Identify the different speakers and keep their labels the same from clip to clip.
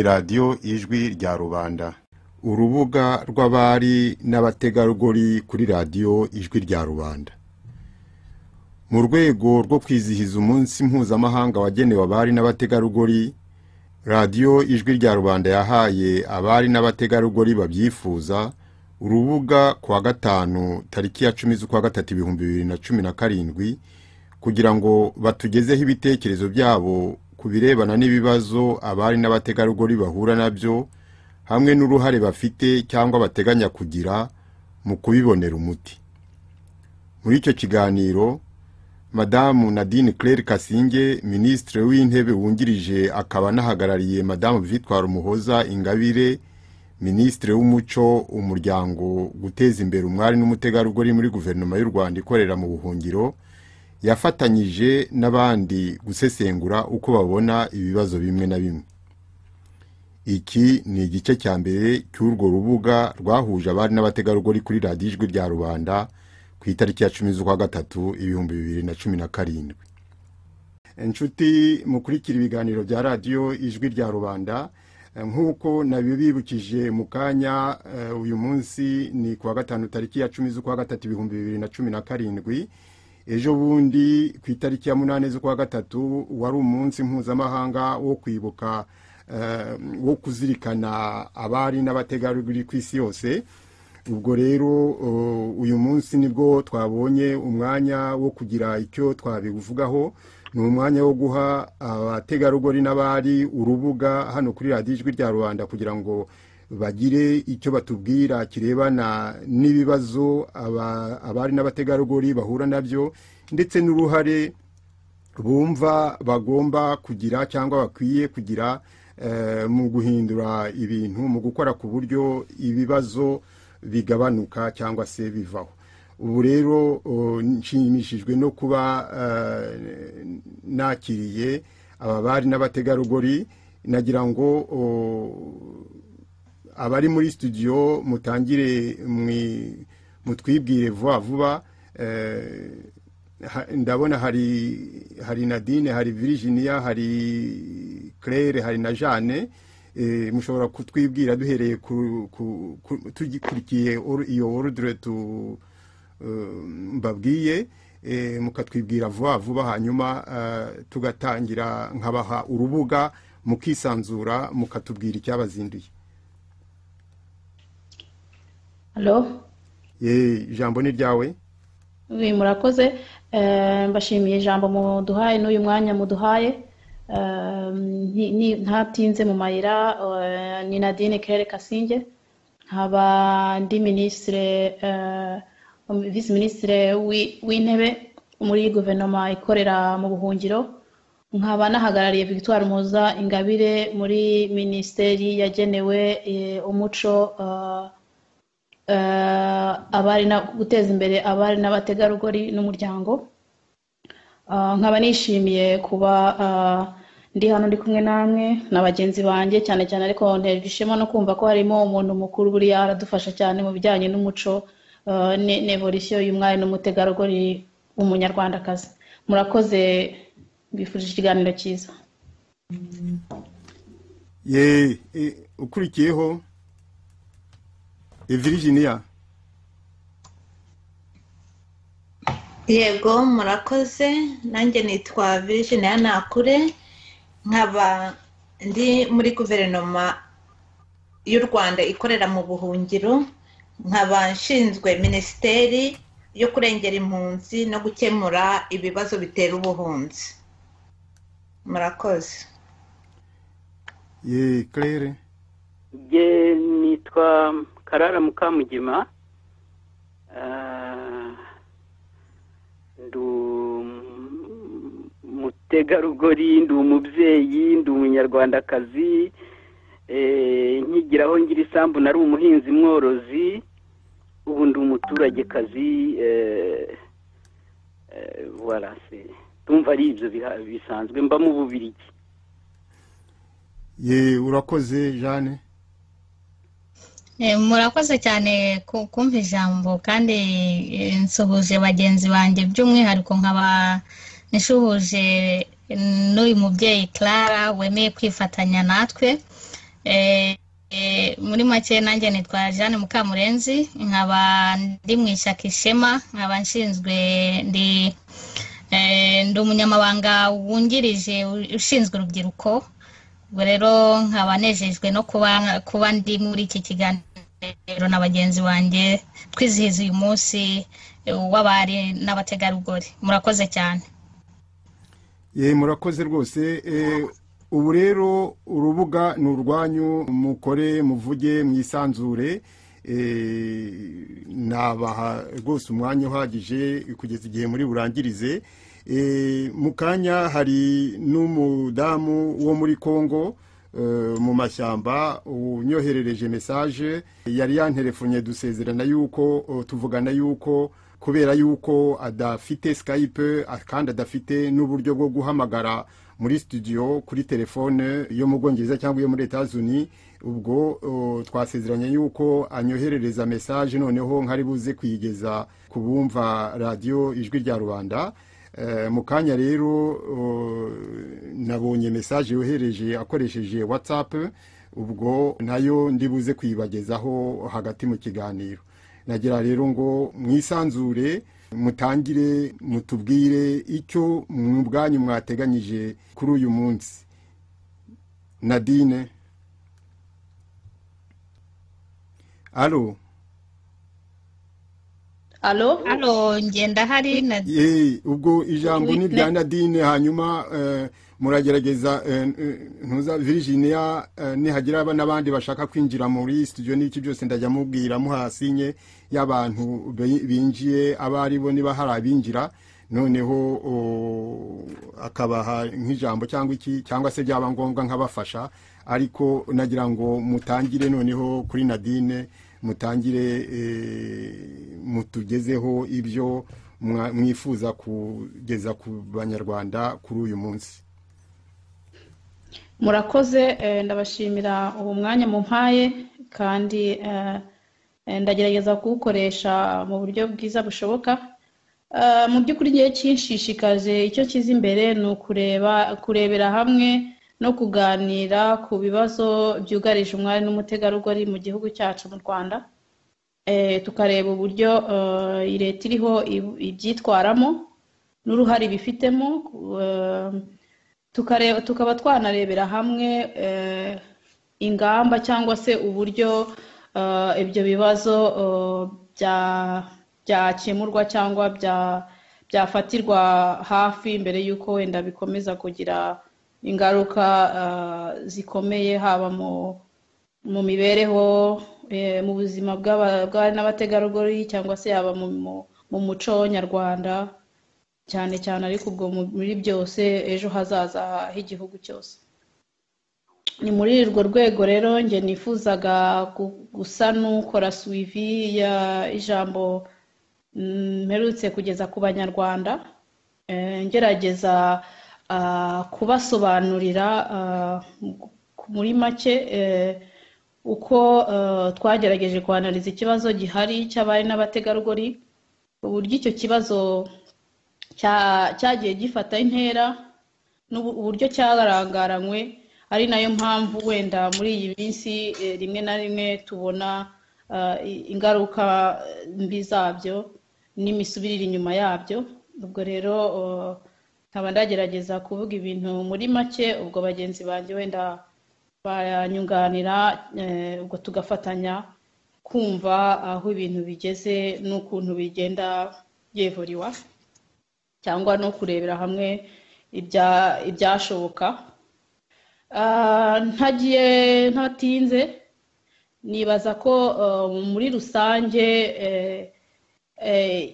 Speaker 1: radiyo ijwi rya rubanda, urubuga rw'abari n'abategarugori kuri radiyo ijwi rya rubanda. Mu rwego rwo kwizihiza umunsi mpuzamahanga wagenewe abari n'abategarugori, radiyo ijwi rya rubanda yahaye abari n'abategarugori babyifuza urubuga kuwa gatanu tariki ya 10 z'ukwa gatatu 2017 kugira ngo batugezeho ibitekerezo byabo ku birebana n'ibibazo abari n'abategarugori bahura nabyo, hamwe n'uruhare bafite cyangwa bateganya kugira mu kubibonera umuti. Muri icyo kiganiro, Madamu Nadine Claire Kasinge, Ministre w'Intebe wungirije akaba nahagarariye Madamu Victoire Umuhoza Ingabire, Ministre w'Umuco, Umuryango, Guteza imbere umwari n'umutegarugori muri Guverinoma y'u Rwanda ikorera mu buhungiro, yafatanyije n'abandi gusesengura uko babona ibibazo bimwe na bimwe. Iki ni igice cya mbere cy'urwo rubuga rwahuje abari n'abategarugori kuri radiyo ijwi rya rubanda ku itariki ya 10 z'ukwa gatatu 2017. Inshuti mukurikira ibiganiro bya radiyo ijwi rya rubanda, nk'uko nabibibukije mu kanya, uyu munsi ni kuwa gatanu tariki ya 10 z'ukwa gatatu 2017. Ejo bundi ku itariki ya 8 z'ukwa gatatu wari umunsi mpuzamahanga wo kwibuka, wo kuzirikana abari n'abategarugori ku isi yose. Ubwo rero uyu munsi nibwo twabonye umwanya wo kugira icyo twabivugaho. Ni umwanya wo guha abategarugori n'abari urubuga hano kuri radiyo ijwi rya rubanda kugira ngo bagire icyo batubwira kirebana n'ibibazo abari n'abategarugori bahura nabyo, ndetse n'uruhare bumva bagomba kugira cyangwa bakwiye kugira mu guhindura ibintu, mu gukora ku buryo ibibazo bigabanuka cyangwa se bivaho. Ubu rero nshimishijwe no kuba nakiriye abari n'abategarugori. Nagira ngo abari muri studio mutangire mutwibwire vuba vuba. Ndabona hari Nadine, hari Virginia, hari Claire, hari na Jeanne. Mushobora kutwibwira duhereye tugikurikiye iyo ordre mbabwiye, mukatwibwira vuba vuba, hanyuma tugatangira nkabaha urubuga mukisanzura mukatubwira icyabazinduye.
Speaker 2: Hello?
Speaker 1: Ijambo ni ryawe.
Speaker 2: Murakoze. Mbashimiye ijambo muduhaye n'uyu mwanya muduhaye. Ntatinze mu mayira. Ni Nadine Claire Kasinge, nkaba ndi Ministre, Vice Ministre w'Intebe muri Guverinoma ikorera mu buhungiro. Nkaba nahagarariye Victoire Umuhoza Ingabire muri Ministeri yagenewe umuco, abari guteza imbere abari n'abategarugori n'umuryango. Nkaba nishimiye kuba ndi hano ndi kumwe namwe na bagenzi banjye, cyane cyane ariko ntebishemo no kumva ko harimo umuntu mukuru buri aradufasha cyane mu bijyanye n'umuco n'evolution y'umwari n'umutegarugori w'umunyarwandakazi. Murakoze, bifurije ikiganiro cyiza.
Speaker 1: Ukurikiyeho Virginia.
Speaker 3: Yego, murakoze. Nanjye nitwa Virginia Nakure, nkaba ndi muri Guverinoma y'u Rwanda ikorera mu buhungiro, nkaba nshinzwe Minisiteri yo kurengera impunzi no gukemura ibibazo bitera ubuhunzi. Murakoze.
Speaker 1: Claire.
Speaker 4: Nitwa Karara Mukamugema, mutegarugori, ndi umubyeyi, ndi umunyarwandakazi. Nkigiraho ngira isambu nari umuhinzi mworozi, ubu ndi umuturage kazi. Voilà, tumva ari ibyo bisanzwe, mba mu Bubiligi.
Speaker 1: Urakoze Jeanne.
Speaker 5: Murakoze cyane kumva ijambo, kandi nsuhuje bagenzi banjye, by'umwihariko nkaba nishuhuje n'uyu mubyeyi Clara wemeye kwifatanya natwe. muri make nanjye nitwa Jeanne Mukamurenzi, nkaba ndi mu ishyaka Ishema, nkaba nshinzwe ndi umunyamabanga wungirije ushinzwe urubyiruko. Ubwo rero nkaba nejejwe no kuba ndi muri iki kiganiro na bagenzi banjye twizihiza uyu munsi w'abari n'abategarugori. Murakoze cyane.
Speaker 1: Murakoze rwose. Ubu rero urubuga ni urwanyu, mukore muvuge mwisanzure. Nabaha rwose umwanya uhagije kugeza igihe muri burangirize. Mu kanya hari n'umudamu wo muri Kongo mu mashyamba unyoherereje message, yari yanterefonye dusezerana yuko tuvugana yuko kubera yuko adafite Skype kandi adafite n'uburyo bwo guhamagara muri studio kuri telefone yo mu Bwongereza cyangwa yo muri Etats-Unis, ubwo twasezeranye yuko anyoherereza message, noneho nkari buze kuyigeza kubumva radio Ijwi rya Rubanda. Mu kanya rero nabonye message yohereje akoresheje WhatsApp, ubwo nayo ndibuze kuyibagezaho hagati mu kiganiro. Nagira rero ngo mwisanzure, mutangire mutubwire icyo mu bwanyu mwateganyije kuri uyu munsi. Nadine. Allo.
Speaker 5: Allo, ngenda hari
Speaker 1: Nadine. Ubwo ijambo ni rya Nadine, hanyuma muragerageza ntuza Virginia nihagira n'abandi bashaka kwinjira muri studio n'iki byose ndajya mubwira muhasinye y'abantu binjiye abari bo niba hari abinjira, noneho akabaha nk'ijambo cyangwa iki cyangwa se byaba ngombwa nkabafasha. Ariko nagira ngo mutangire noneho kuri Nadine, mutangire mutugezeho ibyo mwifuza kugeza ku banyarwanda kuri uyu munsi.
Speaker 2: Murakoze, ndabashimira ubu mwanya mumpaye kandi ndagerageza kuwukoresha mu buryo bwiza bushoboka. Mu by'ukuri igihe cyinshishikaje icyo kiza imbere ni kurebera hamwe no kuganira ku bibazo byugarije umwari n'umutegarugori mu gihugu cyacu mu Rwanda. Tukareba uburyo leta iriho ibyitwaramo n'uruhare bifitemo, tukaba twanarebera hamwe ingamba cyangwa se uburyo ibyo bibazo byakemurwa cyangwa byafatirwa hafi mbere y'uko wenda bikomeza kugira ingaruka zikomeye haba mu mibereho, mu buzima bw'abari n'abategarugori cyangwa se yaba mu muco nyarwanda cyane cyane, ariko ubwo muri byose ejo hazaza h'igihugu cyose. Ni muri urwo rwego rero nge nifuzaga gusa n'ukora suivi ya ijambo mperutse kugeza ku banyarwanda, ngerageza kubasobanurira muri make uko twagerageje kwanaliza ikibazo gihari cy'abari n'abategarugori, uburyo icyo kibazo cyagiye gifata intera n'uburyo cyarangaranywe, ari nayo mpamvu wenda muri iyi minsi rimwe na rimwe tubona ingaruka mbi zabyo n'imisubirire inyuma yabyo. Ubwo rero nkaba ndagerageza kuvuga ibintu muri make, ubwo bagenzi banjye wenda banyunganira, ubwo tugafatanya kumva aho ibintu bigeze n'ukuntu bigenda byevuriwa cyangwa no kurebera hamwe ibyashoboka. Ntatinze, nibaza ko muri rusange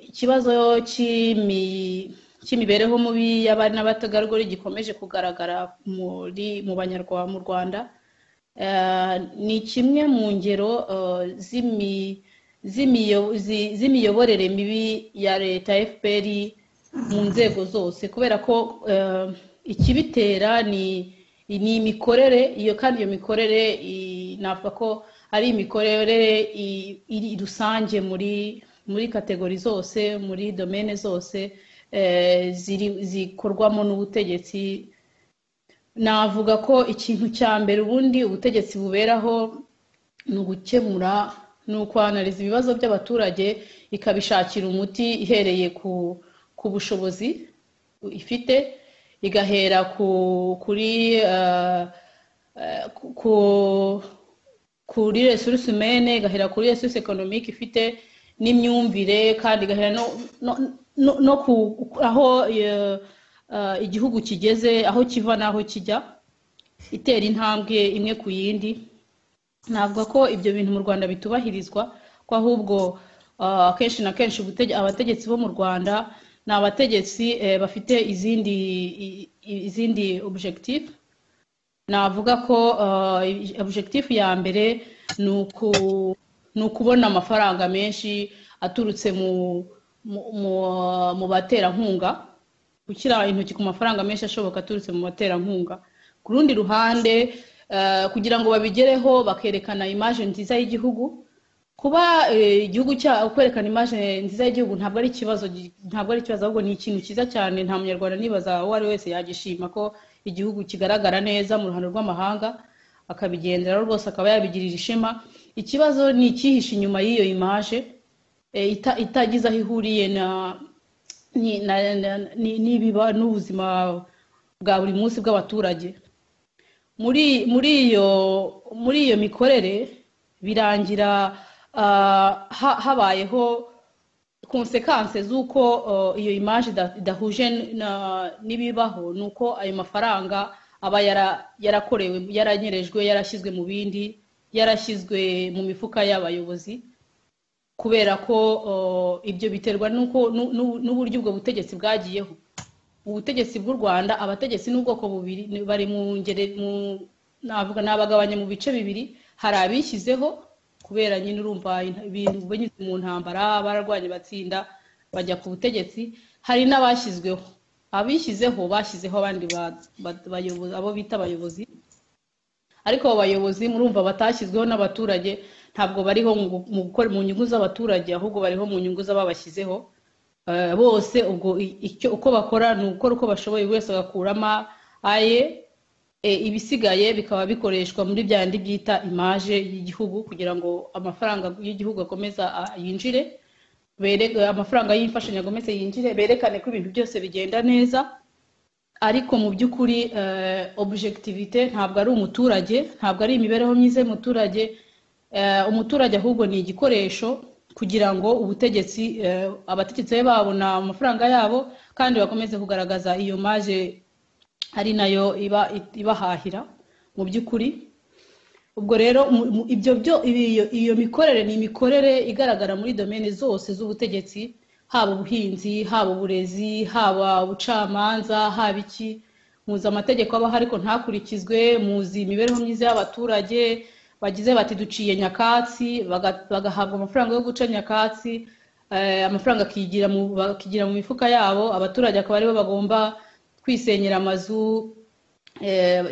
Speaker 2: ikibazo cy'imibereho mubi y'abari n'abategarugori gikomeje kugaragara mu banyarwanda mu Rwanda, ni kimwe mu ngero z'imiyoborere mibi ya leta FPR mu nzego zose, kubera ko ikibitera ni imikorere iyo, kandi iyo mikorere navuga ko ari imikorere iri rusange muri kategori zose, muri domene zose zikorwamo n'ubutegetsi navuga ko ikintu cya mbere ubundi ubutegetsi buberaho ni ugukemura, ni ukwanariza ibibazo by'abaturage ikabishakira umuti ihereye ku bushobozi ifite, igahera kuri resource humaine, igahera kuri resource économique ifite n'imyumvire, kandi igahera no aho igihugu kigeze, aho kiva n'aho kijya, itera intambwe imwe ku yindi. Navuga ko ibyo bintu mu Rwanda bitubahirizwa, ko ahubwo akenshi na kenshi abategetsi bo mu Rwanda ni abategetsi bafite izindi objectif. Navuga ko objectif ya mbere ni ukubona amafaranga menshi aturutse mu baterankunga, gushyira intoki ku mafaranga menshi ashoboka aturutse mu baterankunga. Ku rundi ruhande, kugira ngo babigereho bakerekana image nziza y'igihugu. Kuba igihugu kwerekana image nziza y'igihugu ntabwo ari ikibazo, ahubwo ni ikintu cyiza cyane. Nta munyarwanda nibaza uwo ari wese yagishima ko igihugu kigaragara neza mu ruhando rw'amahanga, akabigendera rwose akaba yabigirira ishema. Ikibazo ni ikihishe inyuma y'iyo image itagize aho ihuriye n'ubuzima bwa buri munsi bw'abaturage. Muri iyo mikorere birangira habayeho konsekanse z'uko iyo image idahuje n'ibibaho, nuko ayo mafaranga aba yarakorewe, yaranyerejwe, yarashyizwe mu bindi, yarashyizwe mu mifuka y'abayobozi, kubera ko ibyo biterwa n'uburyo ubwo butegetsi bwagiyeho. Ubutegetsi bw'u Rwanda, abategetsi n'ubwoko bubiri, bari nabagabanya mu bice bibiri. Hari abishyizeho kubera nyine urumva ibintu banyuze mu ntambara, bararwanye batsinda bajya ku butegetsi. Hari n'abashyizweho, abishyizeho bashyizeho abandi bayobozi, abo bita abayobozi, ariko abo bayobozi murumva batashyizweho n'abaturage, ntabwo bariho mu nyungu z'abaturage, ahubwo bariho mu nyungu z'ababashyizeho. Bose ubwo uko bakora ni ukora uko bashoboye, wese agakuramo aye, ibisigaye bikaba bikoreshwa muri bya bindi byita image y'igihugu, kugira ngo amafaranga y'igihugu akomeza yinjire, amafaranga y'imfashanyo akomeze yinjire, berekane ko ibintu byose bigenda neza. Ariko mu by'ukuri objectivité ntabwo ari umuturage, ntabwo ari imibereho myiza y'umuturage. Umuturage ahubwo ni igikoresho kugira ngo abategetsi be babona amafaranga yabo, kandi bakomeze kugaragaza iyo maje ari nayo ibahahira mu by'ukuri. Ubwo rero iyo mikorere ni imikorere igaragara muri domene zose z'ubutegetsi, haba ubuhinzi, haba uburezi, haba ubucamanza, haba iki. Muzi amategeko abaho ariko ntakurikizwe, muzi imibereho myiza y'abaturage, bagize bati duciye nyakatsi, bagahabwa amafaranga yo guca nyakatsi, amafaranga akigira mu mifuka yabo, abaturage akaba aribo bagomba kwisenyera amazu,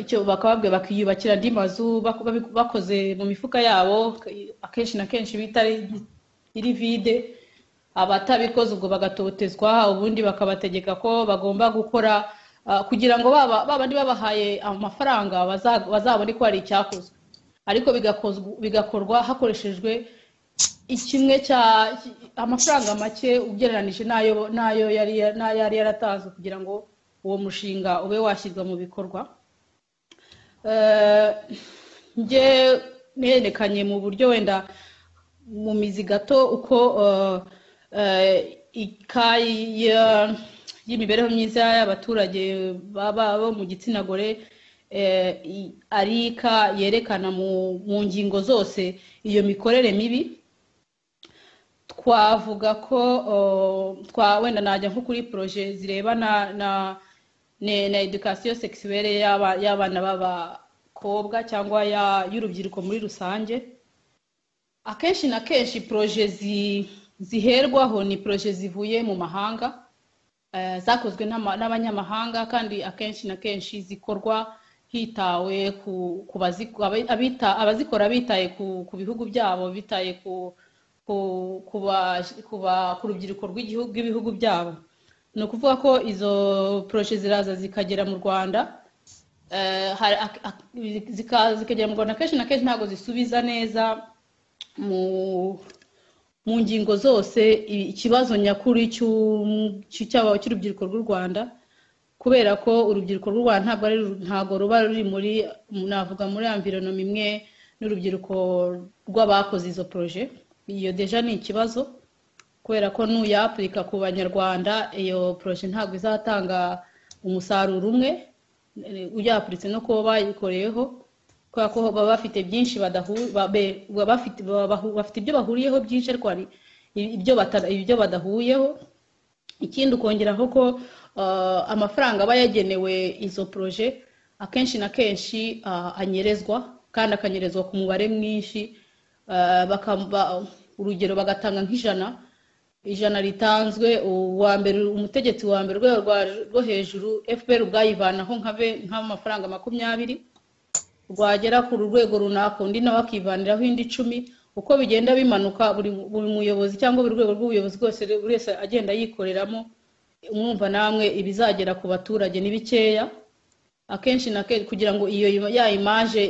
Speaker 2: icyo bakababwe bakiyubakira andi mazu bakoze mu mifuka yabo, akenshi na kenshi bita iri vide. Abatabikoze ubwo bagatotezwa, ubundi bakabategeka ko bagomba gukora kugira ngo babandi babahaye amafaranga bazabone ko hari icyakozwe. Ariko bigakorwa hakoreshejwe ikimwe cya amafaranga make ugereranije nayo yari yaratanzwe kugira ngo uwo mushinga ube washyirwa mu bikorwa. Nge nerekanye mu buryo wenda mu mizi gato uko ikayi y'imibereho myiza y'abaturage bo mu gitsina gore arika yerekana mu ngingo zose iyo mikorere mibi. Twavuga ko wenda najya nko kuri projet zirebana na education sexuelle y'abana b'abakobwa cyangwa y'urubyiruko muri rusange. Akenshi na kenshi projet ziherwaho ni projet zivuye mu mahanga, zakozwe n'abanyamahanga, kandi akenshi na kenshi zikorwa hitawe abazikora bitaye ku bihugu byabo, bitaye ku rubyiruko rw'ibihugu byabo. Ni ukuvuga ko izo projet ziraza zikagera mu Rwanda, zikagera mu Rwanda kenshi na kenshi ntabwo zisubiza neza mu ngingo zose ikibazo nyakuri cy'urubyiruko rw'u Rwanda, kubera ko urubyiruko rw'u Rwanda ntabwo ruba ruri navuga muri environnement imwe n'urubyiruko rw'abakoze izo projet. Iyo deja ni ikibazo, kubera ko n'uyapurika ku banyarwanda iyo projet ntabwo izatanga umusaruro umwe uyapuritse no kuba bayikoreyeho, kubera ko baba bafite byinshi bafite ibyo bahuriyeho byinshi, ariko hari ibyo badahuyeho. Ikindi ukongeraho ko amafaranga aba yagenewe izo projet akenshi na kenshi anyerezwa, kandi akanyerezwa ku mubare mwinshi. Urugero bagatanga ijana ritanzwe, umutegetsi wa mbere rwo hejuru FPR ubwayivanaho nk'amafaranga 20, rwagera ku rwego runaka undi nawe akivaniraho indi 10. Uko bigenda bimanuka, buri muyobozi cyangwa buri rwego rw'ubuyobozi bwose buri wese agenda yikoreramo, umwumva namwe ibizagera ku baturage ni bikeya. Akenshi na kenshi kugira ngo ya image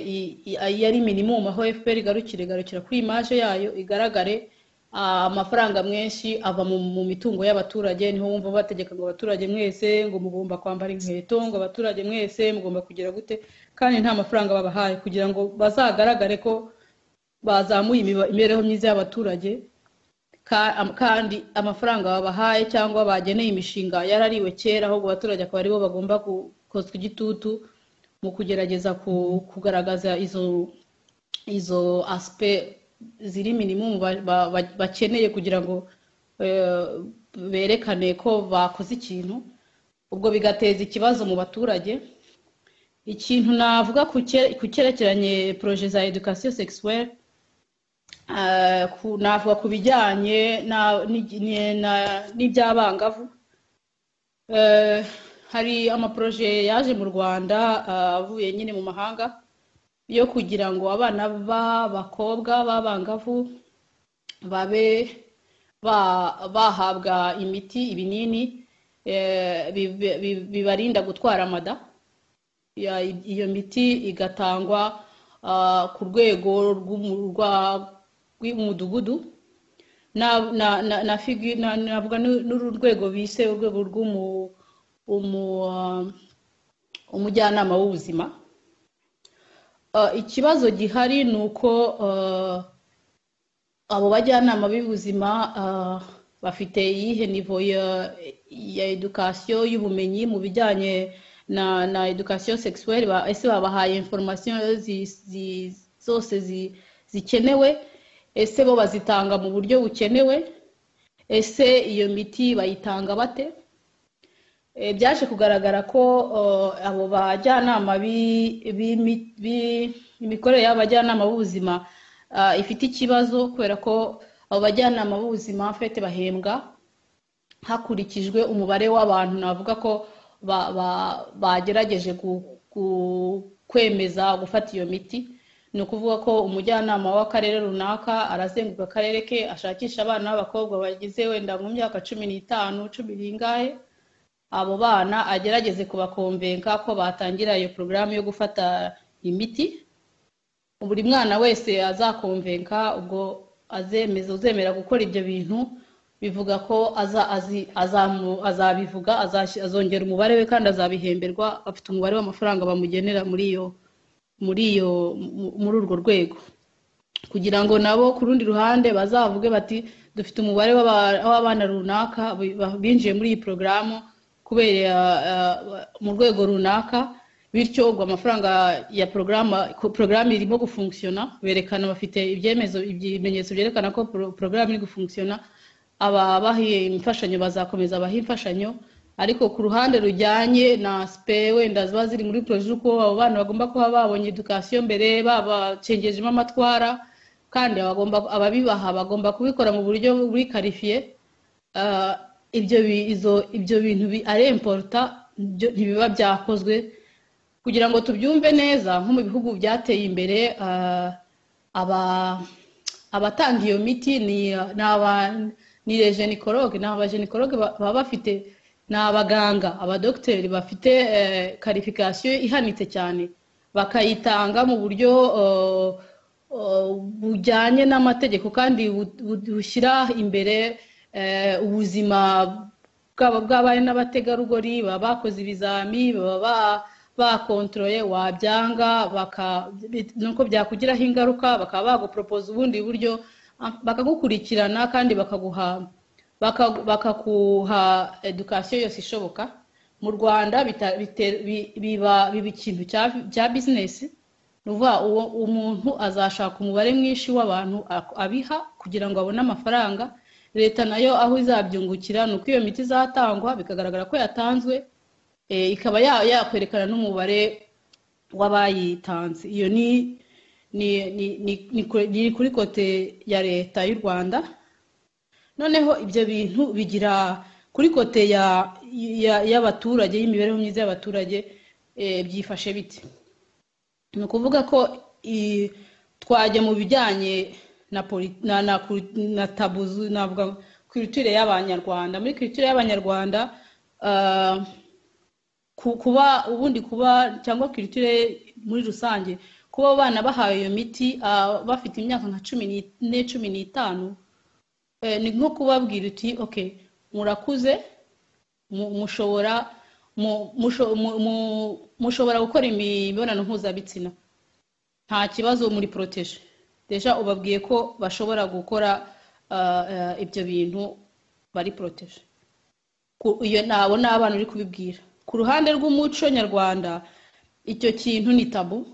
Speaker 2: yari minimum aho FPR igarukira kuri image yayo igaragare, amafaranga menshi ava mu mitungo y'abaturage. Niho wumva bategeka ngo abaturage mwese ngo mugomba kwambara inkweto, ngo abaturage mwese mugomba kugira gute, kandi nta mafaranga babahaye kugira ngo bazagaragare ko bazamuye imibereho myiza y'abaturage. Kandi amafaranga babahaye cyangwa bageneye imishinga yarariwe kera, ahubwo abaturage akaba aribo bagomba gukozwa igitutu mu kugerageza kugaragaza izo aspect ziri minimum bakeneye kugira ngo berekane ko bakoze ikintu. Ubwo bigateza ikibazo mu baturage. Ikintu navuga ku cyerekeranye projet za education sexuelle, navuga ku bijyanye n'iby'abangavu. Hari amaproje yaje mu Rwanda avuye nyine mu mahanga yo kugira ngo abana b'abakobwa b'abangavu babe bahabwa imiti, ibinini bibarinda gutwara amada. Iyo miti igatangwa ku rwego rw'umudugudu, navuga n'urwego bise urwego umujyanama w'ubuzima. Ikibazo gihari ni uko abo bajyanama b'ubuzima bafite iyihe niveau ya education y'ubumenyi mu bijyanye na education sexuelle. Ese babahaye information zose zikenewe? Ese bo bazitanga mu buryo bukenewe? Ese iyo miti bayitanga bate? Byaje kugaragara ko abo bajyanama imikorere y'abajyanama b'ubuzima ifite ikibazo, kubera ko abo bajyanama b'ubuzima fete bahembwa hakurikijwe umubare w'abantu navuga ko bagerageje kwemeza gufata iyo miti. Ni ukuvuga ko umujyanama w'akarere runaka arazenguka akarere ke, ashakisha abana b'abakobwa bagize wenda mu myaka 15, 10 n'ingahe. Abo bana agerageze kubakonvenka ko batangira iyo porogaramu yo gufata imiti. Buri mwana wese azakonvenka, ubwo uzemera gukora ibyo bintu, bivuga ko azabivuga, azongera umubare we kandi azabihemberwa, afite umubare w'amafaranga bamugenera muri urwo rwego, kugira ngo nabo ku rundi ruhande bazavuge bati dufite umubare w'abana runaka binjiye muri iyi porogaramu kubera mu rwego runaka, bityo ubwo amafaranga ya porogaramu irimo gufunkisiona, berekana bafite ibimenyetso byerekana ko porogaramu iri gufunkisiona. Ababahiye imfashanyo bazakomeza baha imfashanyo, ariko ku ruhande rujyanye na spe wenda ziba ziri muri projet uko abo bana bagomba kuba babonye education mbere, babacengejemo amatwara, kandi ababibaha bagomba kubikora mu buryo buri qualifié. Ibyo bintu ari important, ntibiba byakozwe. Kugira ngo tubyumve neza, nko mu bihugu byateye imbere, abatanga iyo miti ni les gynécologues, baba bafite ni abaganga abadogiteri bafite qualification ihanitse cyane bakayitanga mu buryo bujyanye n'amategeko kandi bushyira imbere ubuzima bw'abari n'abategarugori baba bakoze ibizami baba bakontroye wabyanga nuko byakugiraho ingaruka bakaba bagupropose ubundi buryo bakagukurikirana kandi bakaguha education yose ishoboka mu Rwanda biba ikintu cya business nuva umuntu azashaka umubare mwinshi w'abantu abiha kugira ngo abone amafaranga leta nayo aho izabyungukira nuko iyo miti izatangwa bikagaragara ko yatanzwe ikaba yakwerekana n'umubare w'abayitanze iyo ni kuri kote ya leta y'u Rwanda noneho ibyo bintu bigira kuri kote y'abaturage y'imibereho myiza y'abaturage byifashe bite ni ukuvuga ko twajya mu bijyanye na tabuzu navuga culture y'abanyarwanda muri culture y'abanyarwanda kuba cyangwa culture muri rusange kuba abana bahawe iyo miti bafite imyaka nka 14-15 ni nko kubabwira uti okay murakuze mushobora gukora imibonano mpuzabitsina nta kibazo muri protege deja ubabwiye ko bashobora gukora ibyo bintu bari protege iyo nabo n'abana uri kubibwira ku ruhande rw'umuco nyarwanda icyo kintu ni tabu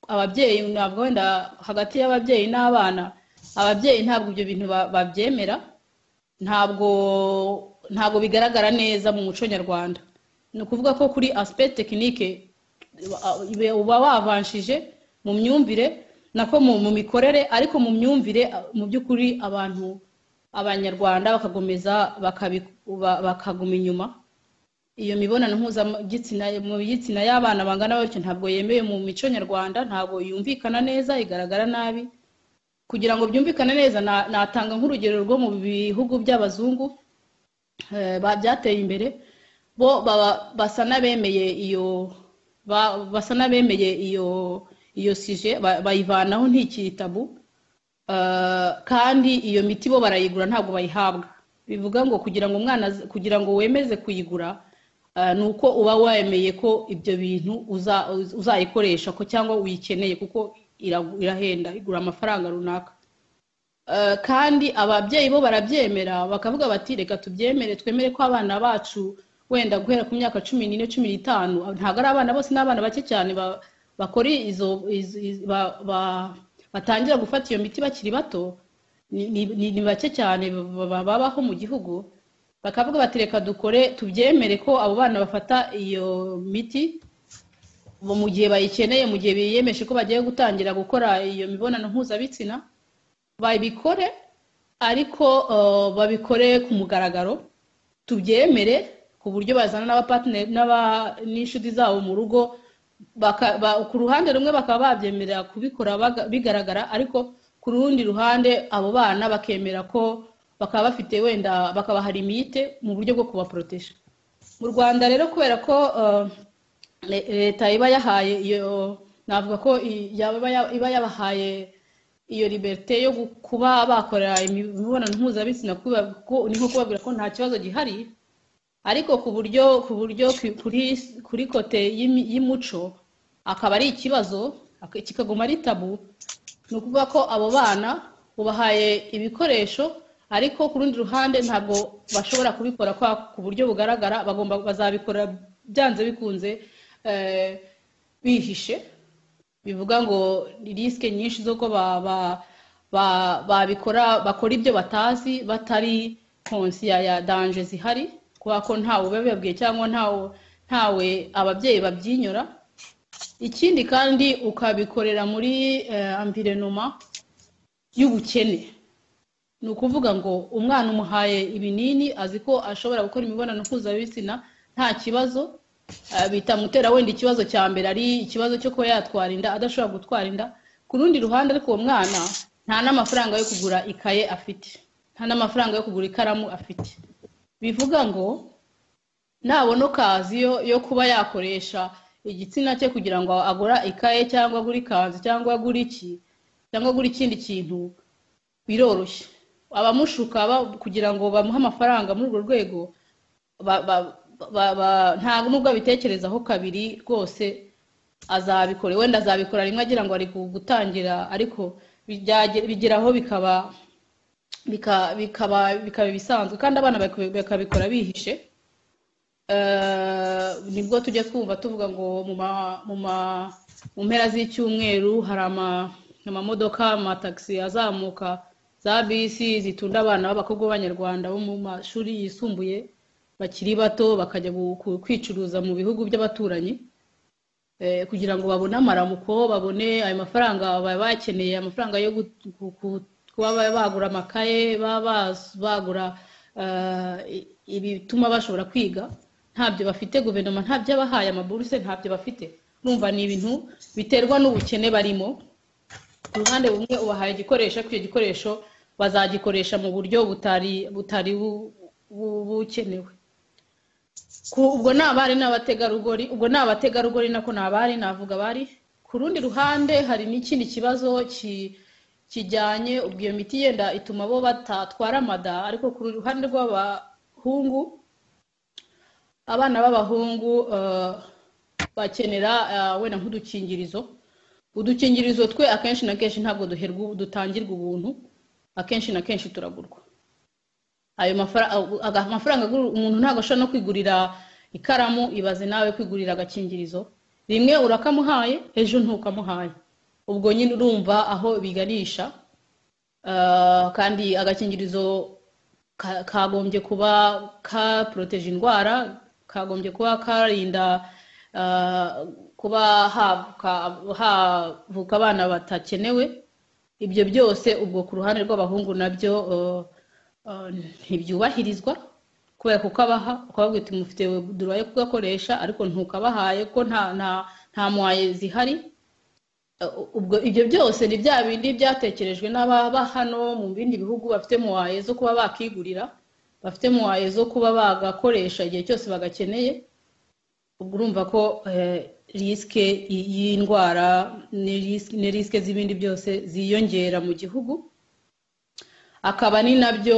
Speaker 2: ababyeyi ntabwo wenda hagati y'ababyeyi n'abana ababyeyi ntabwo ibyo bintu babyemera ntabwo bigaragara neza mu muco nyarwanda ni ukuvuga ko kuri aspect technique uba wavanshije mu myumvire nako mu mikorere ariko mu myumvire mu by'ukuri abanyarwanda bakagomeza bakaguma inyuma iyo mibonano mpuzabitsina y'abana bangana batyo ntabwo yemewe mu mico nyarwanda ntabwo yumvikana neza igaragara nabi kugira ngo byumvikane neza natanga nk'urugero rwo mu bihugu by'abazungu byateye imbere bo basa n'abemeye iyo sije bayivanaho ntikiri tabu kandi iyo miti bo barayigura ntabwo bayihabwa bivuga ngo kugira ngo wemeze kuyigura nuko uba wemeye ko ibyo bintu uzayikoresha ko cyangwa uyikeneye kuko irahenda igura amafaranga runaka kandi ababyeyi bo barabyemera bakavuga bati reka tubyemere twemere ko abana bacu wenda guhera ku myaka 14-15 ntabwo ari abana bose n'abana bake cyane bakora batangira gufata iyo miti bakiri bato ni bake cyane babaho mu gihugu bakavuga bati reka tubyemere ko abo bana bafata iyo miti mu gihe bayikeneye mu gihe biyemeje ko bagiye gutangira gukora iyo mibonano mpuzabitsina babikore ariko babikore ku mugaragaro tubyemere ku buryo bazana n'abapartner n'inshuti zabo mu rugo ku ruhande rumwe bakaba babyemerera kubikora bigaragara ariko ku rundi ruhande abo bana bakemera ko bakaba bafite wenda bakabaha limite mu buryo bwo kubaproteja mu Rwanda rero kubera ko leta iba yahaye iyo navuga ko iba yabahaye iyo liberté yo kuba bakora imibonano mpuzabitsina ni nko kubabwira ko nta kibazo gihari ariko ku buryo kuri kote y'umuco akaba ari ikibazo kikaguma ari tabu ni ukuvuga ko abo bana ubahaye ibikoresho ariko ku rundi ruhande ntabwo bashobora kubikora ku buryo bugaragara bazabikora byanze bikunze bihishe bivuga ngo risike nyinshi zo ko bakora ibyo batazi batari konsiya ya danger zihari kubera ko ntawe ubababwiye cyangwa ntawe ababyeyi babyinyura ikindi kandi ukabikorera muri environnement y'ubukene ni ukuvuga ngo umwana umuhaye ibinini azi ko ashobora gukora imibonano mpuzabitsina nta kibazo bitamutera wenda ikibazo cya mbere ari ikibazo cyo kuba yatwara inda adashobora gutwara inda ku rundi ruhande ariko uwo mwana nta n'amafaranga yo kugura ikaye afite nta n'amafaranga yo kugura ikaramu afite bivuga ngo ntabona akazi yo kuba yakoresha igitsina cye kugira ngo agura ikaye cyangwa agure ikanzu cyangwa agure iki cyangwa agure ikindi kintu biroroshye. Abamushuka kugira ngo bamuhe amafaranga muri urwo rwego ntabwo nubwo abitekerezaho kabiri rwose azabikora, wenda azabikora rimwe agira ngo ari gutangira, ariko bigeraho bikaba bisanzwe kandi abana bakabikora bihishe. Nibwo tujya twumva tuvuga ngo mu mpera z'icyumweru hari amamodoka amataxi azamuka, za bisi zitunda abana b'abakobwa b'abanyarwanda bo mu mashuri yisumbuye bakiri bato bakajya kwicuruza mu bihugu by'abaturanyi kugira ngo babone amaramuko, babone ayo mafaranga baba bakeneye, amafaranga yo kuba bagura amakaye, bagura ibituma bashobora kwiga. Ntabyo bafite, guverinoma ntabyo abahaye, amaburuse ntabyo bafite. Numva ni ibintu biterwa n'ubukene barimo. Ku ruhande bumwe ubahaye igikoresho, icyo gikoresho bazagikoresha mu buryo butari bukenewe. Ubwo nabari n'abategarugori, ubwo n'abategarugori nako nabari navuga bari. Ku rundi ruhande hari n'ikindi kibazo kijyanye, ubwo iyo miti yenda ituma bo batatwara amada, ariko ku ruhande rw'abahungu, abana b'abahungu bakenera wenda nk'udukingirizo. Udukingirizo twe akenshi na kenshi ntabwo dutangirwa ubuntu, akenshi na kenshi turagurwa. Ayo mafaranga umuntu ntabwo ashobora no kwigurira ikaramu, ibaze nawe kwigurira agakingirizo. Rimwe urakamuhaye, ejo ntukamuhaye. Ubwo nyine urumva aho biganisha. Kandi agakingirizo kagombye kuba ka protege indwara, kagombye kuba karinda kuba havuka abana batakenewe. Ibyo byose ubwo ku ruhande rw'abahungu nabyo ntibyubahirizwa, kubera kuko ukababwira uti mufite duruwa yo kugakoresha ariko ntukabahaye ko nta mwaye zihari. Ubwo ibyo byose ni bya bindi byatekerejwe n'ababa hano mu bindi bihugu bafite mwaye zo kuba bakigurira, bafite mwaye zo kuba bagakoresha igihe cyose bagakeneye. Ubwo urumva ko risike y'indwara ni risike z'ibindi byose ziyongera mu gihugu. Akaba ni nabyo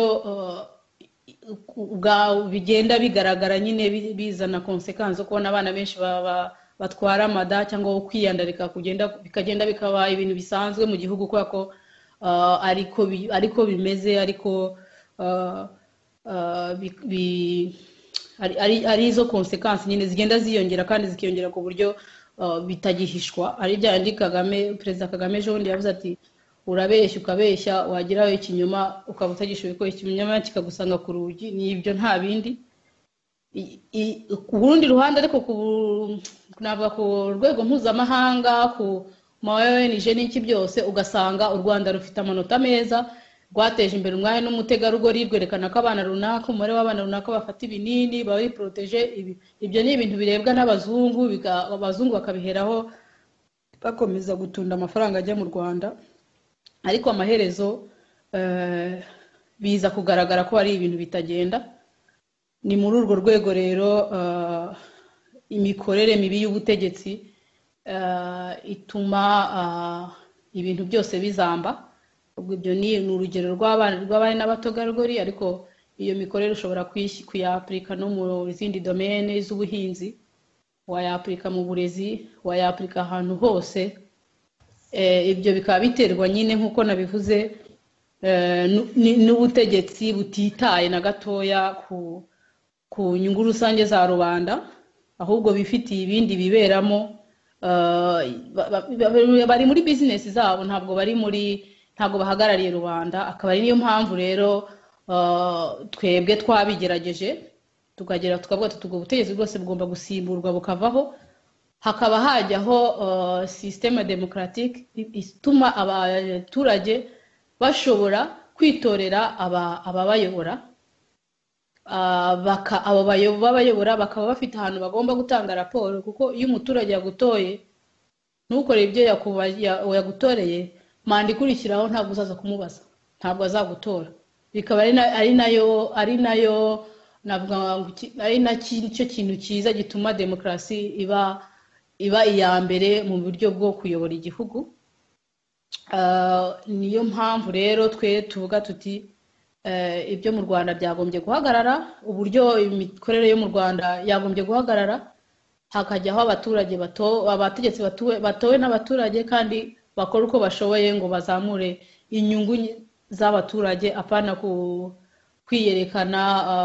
Speaker 2: bigenda bigaragara nyine bizana konsekansi zo kubona abana benshi batwara amada cyangwa kwiyandarika bikagenda bikaba ibintu bisanzwe mu gihugu, kubera ko ariko bimeze, ariko ari izo konsekansi nyine zigenda ziyongera kandi zikiyongera ku buryo bitagihishwa. Ari byandi Perezida Kagame ejo bundi yavuze ati urabeshya ukabeshya wagiraho ikinyoma ukaba utagishoboye ko ikinyoma kikagusanga ku rugi. Ni ibyo nta bindi. Ku rundi ruhande ariko navuga ku rwego mpuzamahanga, ku ma ONG n'iki byose, ugasanga u Rwanda rufite amanota meza, rwateje imbere umwanya n'umutegarugori, rwerekana ko abana runaka, umubare w'abana runaka bafata ibinini bari protege. Ibyo ni ibintu birebwa n'abazungu, abazungu bakabiheraho bakomeza gutunda amafaranga ajya mu Rwanda, ariko amaherezo biza kugaragara ko ari ibintu bitagenda. Ni muri urwo rwego rero imikorere mibi y'ubutegetsi ituma ibintu byose bizamba. Ubwo ibyo ni urugero rw'abari n'abategarugori, ariko iyo mikorere ushobora kuyapurika no mu zindi domene z'ubuhinzi, wayapurika mu burezi, wayapurika ahantu hose. Ibyo bikaba biterwa nyine nk'uko nabivuze n'ubutegetsi butitaye na gatoya ku nyungu rusange za rubanda, ahubwo bifitiye ibindi biberamo. Bari muri bizinesi zabo, ntabwo bahagarariye rubanda. Akaba ari niyo mpamvu rero twebwe twabigerageje tukavuga tuti ubwo butegetsi bwose bugomba gusimburwa bukavaho, hakaba hajyaho systeme démocratique ituma abaturage bashobora kwitorera ababayobora. Abo babayobora bakaba bafite ahantu bagomba gutanga raporo, kuko iyo umuturage yagutoye ntukore ibyo yagutoreye, manda ikurikiraho ntabwo uzaza kumubaza, ntabwo azagutora. Bikaba ari nayo navuga ari nacyo kintu cyiza gituma demokarasi iba iya mbere mu buryo bwo kuyobora igihugu. Niyo mpamvu rero twe tuvuga tuti ibyo mu Rwanda byagombye guhagarara, uburyo imikorere yo mu Rwanda yagombye guhagarara, hakajyaho abaturage abategetsi batowe n'abaturage kandi bakora uko bashoboye ngo bazamure inyungu z'abaturage, apana kwiyerekana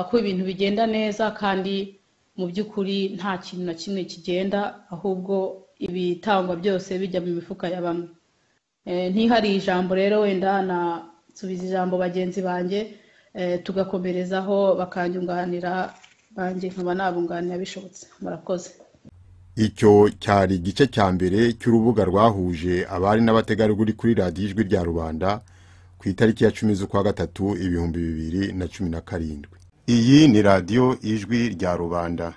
Speaker 2: ko ibintu bigenda neza kandi mu by'ukuri nta kintu na kimwe kigenda, ahubwo ibitangwa byose bijya mu mifuka ya bamwe. Ntihari ijambo rero, wenda nasubiza ijambo bagenzi banjye tugakomerezaho bakanyunganira, banjye nkaba nabunganira bishobotse. Murakoze.
Speaker 1: Icyo cyari igice cya mbere cy'urubuga rwahuje abari n'abategarugori kuri radiyo ijwi rya rubanda ku itariki ya 10 z'ukwa gatatu 2017. Iyi ni radiyo ijwi rya rubanda.